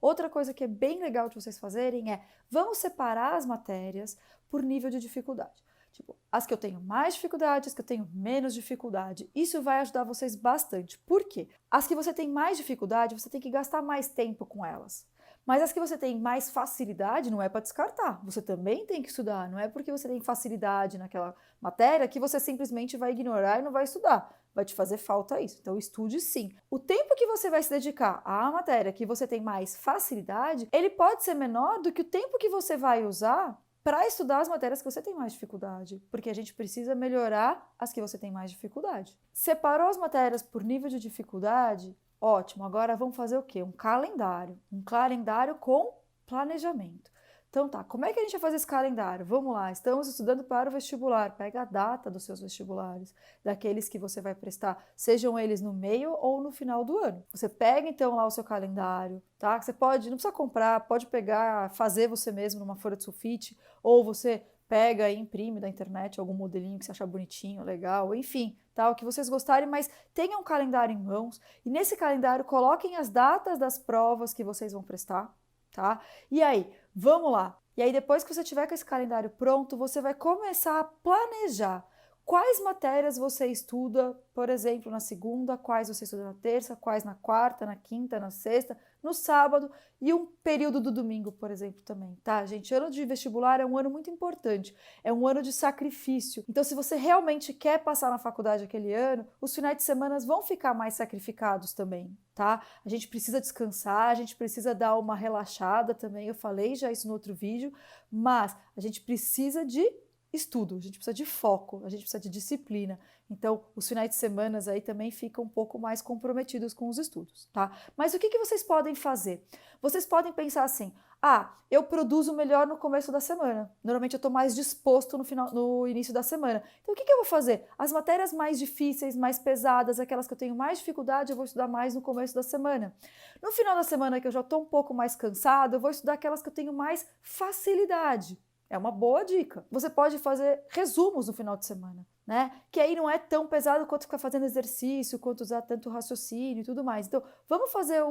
Outra coisa que é bem legal de vocês fazerem é, vamos separar as matérias por nível de dificuldade. Tipo, as que eu tenho mais dificuldade, as que eu tenho menos dificuldade. Isso vai ajudar vocês bastante. Por quê? As que você tem mais dificuldade, você tem que gastar mais tempo com elas. Mas as que você tem mais facilidade, não é para descartar. Você também tem que estudar. Não é porque você tem facilidade naquela matéria que você simplesmente vai ignorar e não vai estudar. Vai te fazer falta isso. Então estude sim. O tempo que você vai se dedicar à matéria que você tem mais facilidade, ele pode ser menor do que o tempo que você vai usar para estudar as matérias que você tem mais dificuldade, porque a gente precisa melhorar as que você tem mais dificuldade. Separou as matérias por nível de dificuldade? Ótimo, agora vamos fazer o quê? Um calendário com planejamento. Então tá, como é que a gente vai fazer esse calendário? Vamos lá, estamos estudando para o vestibular, pega a data dos seus vestibulares, daqueles que você vai prestar, sejam eles no meio ou no final do ano. Você pega então lá o seu calendário, tá? Você pode, não precisa comprar, pode pegar, fazer você mesmo numa folha de sulfite, ou você pega e imprime da internet algum modelinho que você achar bonitinho, legal, enfim, tá? O que vocês gostarem, mas tenham um calendário em mãos e nesse calendário coloquem as datas das provas que vocês vão prestar, tá? E aí, vamos lá. E aí, depois que você tiver com esse calendário pronto, você vai começar a planejar quais matérias você estuda, por exemplo, na segunda, quais você estuda na terça, quais na quarta, na quinta, na sexta, no sábado e um período do domingo, por exemplo, também, tá, gente? Ano de vestibular é um ano muito importante, é um ano de sacrifício. Então, se você realmente quer passar na faculdade aquele ano, os finais de semana vão ficar mais sacrificados também, tá? A gente precisa descansar, a gente precisa dar uma relaxada também, eu falei já isso no outro vídeo, mas a gente precisa de estudo, a gente precisa de foco, a gente precisa de disciplina. Então, os finais de semana aí também ficam um pouco mais comprometidos com os estudos, tá? Mas o que vocês podem fazer? Vocês podem pensar assim, eu produzo melhor no começo da semana. Normalmente eu estou mais disposto no início da semana. Então, o que eu vou fazer? As matérias mais difíceis, mais pesadas, aquelas que eu tenho mais dificuldade, eu vou estudar mais no começo da semana. No final da semana, que eu já estou um pouco mais cansado, eu vou estudar aquelas que eu tenho mais facilidade. É uma boa dica. Você pode fazer resumos no final de semana, né? Que aí não é tão pesado quanto ficar fazendo exercício, quanto usar tanto raciocínio e tudo mais. Então, vamos fazer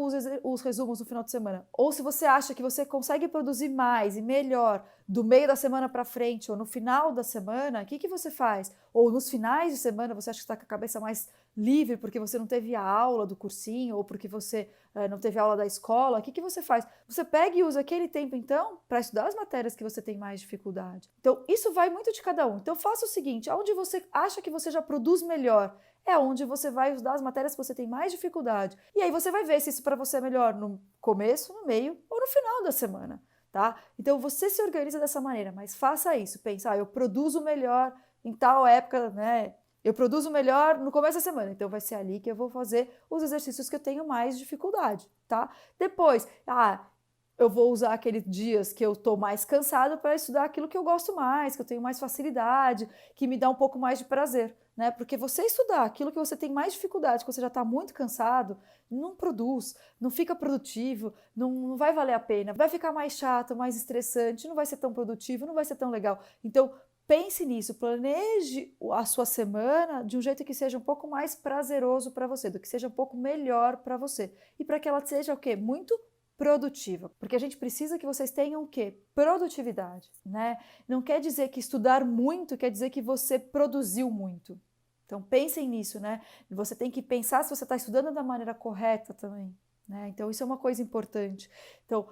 os resumos no final de semana. Ou se você acha que você consegue produzir mais e melhor do meio da semana para frente ou no final da semana, o que você faz? Ou nos finais de semana você acha que está com a cabeça mais livre porque você não teve a aula do cursinho ou porque você não teve aula da escola, o que você faz? Você pega e usa aquele tempo, então, para estudar as matérias que você tem mais dificuldade. Então, isso vai muito de cada um. Então, faça o seguinte, aonde você acha que você já produz melhor, é onde você vai estudar as matérias que você tem mais dificuldade. E aí você vai ver se isso para você é melhor no começo, no meio ou no final da semana, tá? Então, você se organiza dessa maneira, mas faça isso. Pensa, eu produzo melhor em tal época, né? Eu produzo melhor no começo da semana, então vai ser ali que eu vou fazer os exercícios que eu tenho mais dificuldade, tá? Depois, eu vou usar aqueles dias que eu estou mais cansado para estudar aquilo que eu gosto mais, que eu tenho mais facilidade, que me dá um pouco mais de prazer, né? Porque você estudar aquilo que você tem mais dificuldade, que você já está muito cansado, não produz, não fica produtivo, não vai valer a pena, vai ficar mais chato, mais estressante, não vai ser tão produtivo, não vai ser tão legal. Então, pense nisso, planeje a sua semana de um jeito que seja um pouco mais prazeroso para você, do que seja um pouco melhor para você. E para que ela seja o quê? Muito produtiva. Porque a gente precisa que vocês tenham o quê? Produtividade, né? Não quer dizer que estudar muito quer dizer que você produziu muito. Então pensem nisso, né? Você tem que pensar se você está estudando da maneira correta também. Né? Então, isso é uma coisa importante. Então,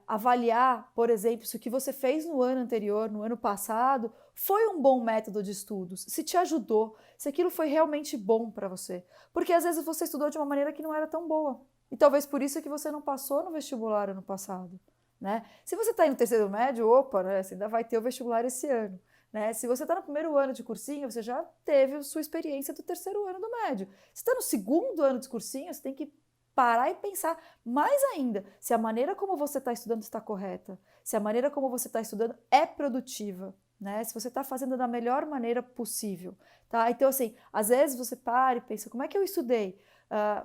avaliar, por exemplo, se o que você fez no ano anterior, no ano passado, foi um bom método de estudos, se te ajudou, se aquilo foi realmente bom para você. Porque às vezes você estudou de uma maneira que não era tão boa. E talvez por isso que você não passou no vestibular ano passado. Né? Se você está no terceiro médio, opa, né? Você ainda vai ter o vestibular esse ano. Né? Se você está no primeiro ano de cursinho, você já teve a sua experiência do terceiro ano do médio. Se está no segundo ano de cursinho, você tem que parar e pensar mais ainda se a maneira como você está estudando está correta, se a maneira como você está estudando é produtiva, né? Se você está fazendo da melhor maneira possível, tá? Então, assim, às vezes você para e pensa, como é que eu estudei?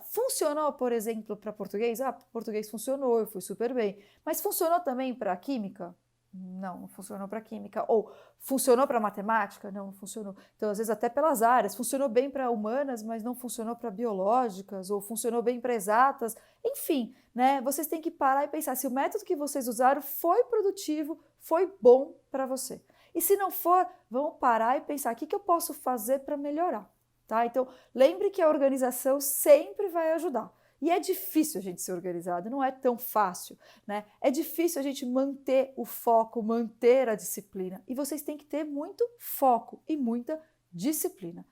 Funcionou, por exemplo, para português? Português funcionou, eu fui super bem. Mas funcionou também para química? Não funcionou para química. Ou funcionou para matemática? Não funcionou. Então, às vezes, até pelas áreas, funcionou bem para humanas, mas não funcionou para biológicas, ou funcionou bem para exatas. Enfim, né? Vocês têm que parar e pensar se o método que vocês usaram foi produtivo, foi bom para você. E se não for, vamos parar e pensar o que eu posso fazer para melhorar. Tá? Então, lembre que a organização sempre vai ajudar. E é difícil a gente ser organizado, não é tão fácil, né? É difícil a gente manter o foco, manter a disciplina. E vocês têm que ter muito foco e muita disciplina.